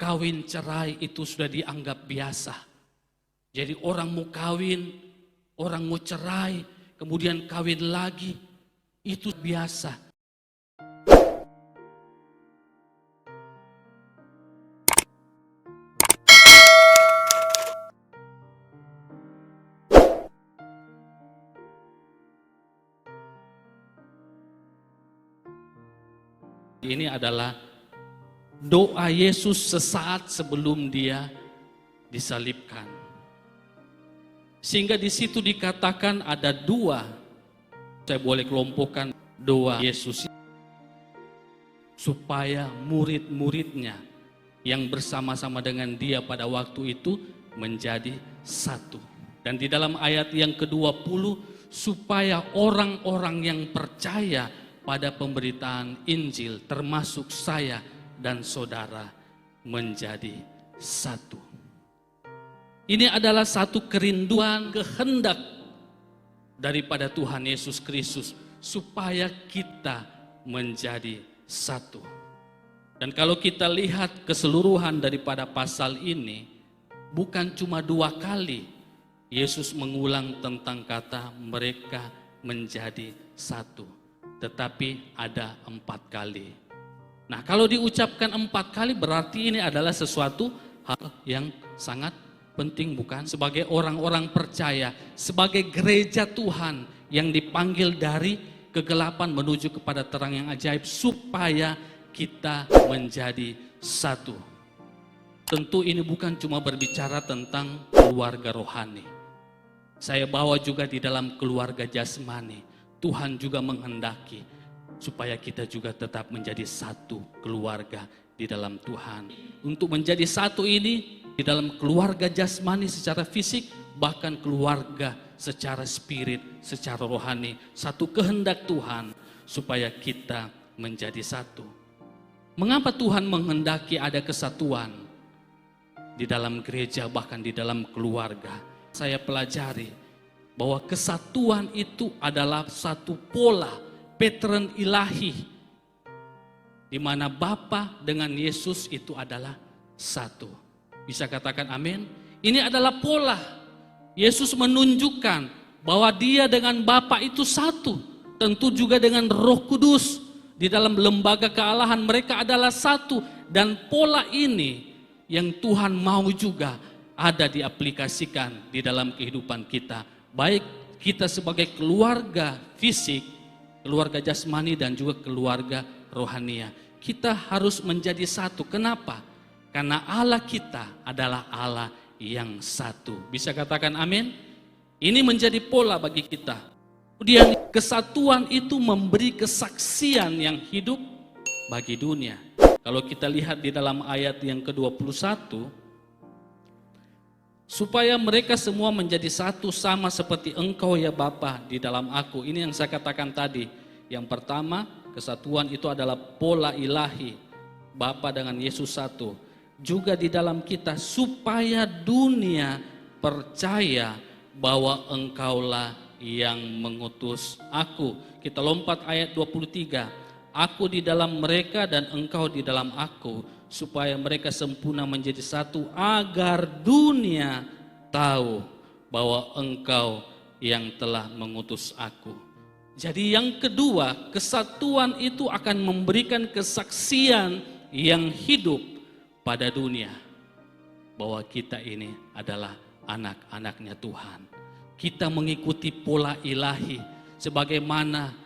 kawin cerai itu sudah dianggap biasa. Jadi orang mau kawin, orang mau cerai, kemudian kawin lagi, itu biasa. Ini adalah doa Yesus sesaat sebelum dia disalibkan. Sehingga di situ dikatakan ada dua, saya boleh kelompokkan doa Yesus, supaya murid-muridnya yang bersama-sama dengan dia pada waktu itu menjadi satu. Dan di dalam ayat yang ke-20, supaya orang-orang yang percaya pada pemberitaan Injil, termasuk saya dan saudara, menjadi satu. Ini adalah satu kerinduan, kehendak daripada Tuhan Yesus Kristus, supaya kita menjadi satu. Dan kalau kita lihat keseluruhan daripada pasal ini, bukan cuma 2 kali Yesus mengulang tentang kata mereka menjadi satu, tetapi ada 4 kali. Nah, kalau diucapkan 4 kali berarti ini adalah sesuatu hal yang sangat penting, bukan? Sebagai orang-orang percaya, sebagai gereja Tuhan yang dipanggil dari kegelapan menuju kepada terang yang ajaib, supaya kita menjadi satu. Tentu ini bukan cuma berbicara tentang keluarga rohani. Saya bawa juga di dalam keluarga jasmani. Tuhan juga menghendaki supaya kita juga tetap menjadi satu keluarga di dalam Tuhan. Untuk menjadi satu ini di dalam keluarga jasmani secara fisik, bahkan keluarga secara spirit, secara rohani. Satu kehendak Tuhan supaya kita menjadi satu. Mengapa Tuhan menghendaki ada kesatuan di dalam gereja, bahkan di dalam keluarga? Saya pelajari bahwa kesatuan itu adalah satu pola, pattern ilahi, di mana Bapa dengan Yesus itu adalah satu. Bisa katakan amin? Ini adalah pola. Yesus menunjukkan bahwa dia dengan Bapa itu satu. Tentu juga dengan Roh Kudus. Di dalam lembaga kealahan mereka adalah satu. Dan pola ini yang Tuhan mau juga ada diaplikasikan di dalam kehidupan kita. Baik kita sebagai keluarga fisik, keluarga jasmani, dan juga keluarga rohania. Kita harus menjadi satu. Kenapa? Karena Allah kita adalah Allah yang satu. Bisa katakan amin? Ini menjadi pola bagi kita. Kemudian kesatuan itu memberi kesaksian yang hidup bagi dunia. Kalau kita lihat di dalam ayat yang ke-21, supaya mereka semua menjadi satu sama seperti Engkau ya Bapa di dalam aku. Ini yang saya katakan tadi. Yang pertama, kesatuan itu adalah pola ilahi. Bapa dengan Yesus satu. Juga di dalam kita, supaya dunia percaya bahwa Engkaulah yang mengutus aku. Kita lompat ayat 23. Aku di dalam mereka dan Engkau di dalam aku, supaya mereka sempurna menjadi satu, agar dunia tahu bahwa Engkau yang telah mengutus aku. Jadi yang kedua, kesatuan itu akan memberikan kesaksian yang hidup pada dunia, bahwa kita ini adalah anak-anaknya Tuhan. Kita mengikuti pola ilahi, sebagaimana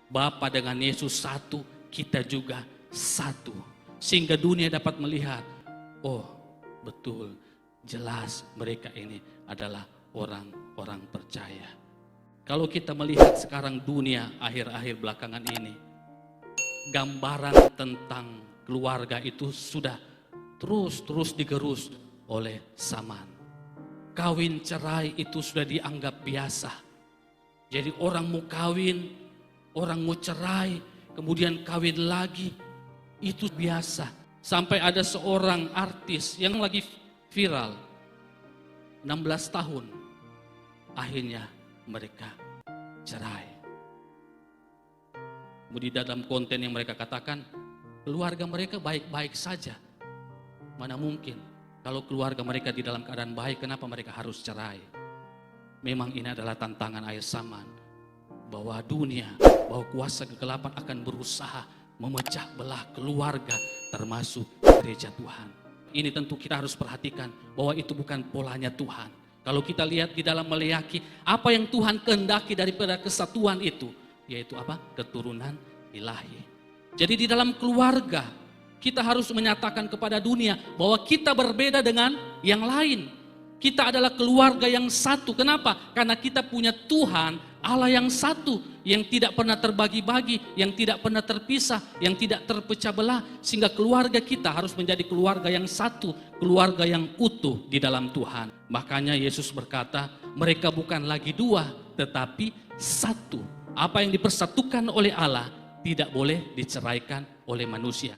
Bapa dengan Yesus satu, kita juga satu. Sehingga dunia dapat melihat, oh betul, jelas mereka ini adalah orang-orang percaya. Kalau kita melihat sekarang dunia akhir-akhir belakangan ini, gambaran tentang keluarga itu sudah terus digerus oleh zaman. Kawin cerai itu sudah dianggap biasa. Jadi orang mau kawin, orang mau cerai, kemudian kawin lagi, itu biasa. Sampai ada seorang artis yang lagi viral, 16 tahun, akhirnya mereka cerai. Kemudian dalam konten yang mereka katakan, keluarga mereka baik-baik saja. Mana mungkin kalau keluarga mereka di dalam keadaan baik, kenapa mereka harus cerai? Memang ini adalah tantangan akhir zaman, bahwa dunia, bahwa kuasa kegelapan akan berusaha memecah belah keluarga, termasuk gereja Tuhan. Ini tentu kita harus perhatikan bahwa itu bukan polanya Tuhan. Kalau kita lihat di dalam Maleakhi, apa yang Tuhan kehendaki daripada kesatuan itu, yaitu apa? Keturunan ilahi. Jadi di dalam keluarga, kita harus menyatakan kepada dunia bahwa kita berbeda dengan yang lain. Kita adalah keluarga yang satu. Kenapa? Karena kita punya Tuhan, Allah yang satu, yang tidak pernah terbagi-bagi, yang tidak pernah terpisah, yang tidak terpecah belah. Sehingga keluarga kita harus menjadi keluarga yang satu, keluarga yang utuh di dalam Tuhan. Makanya Yesus berkata, mereka bukan lagi dua, tetapi satu. Apa yang dipersatukan oleh Allah tidak boleh diceraikan oleh manusia.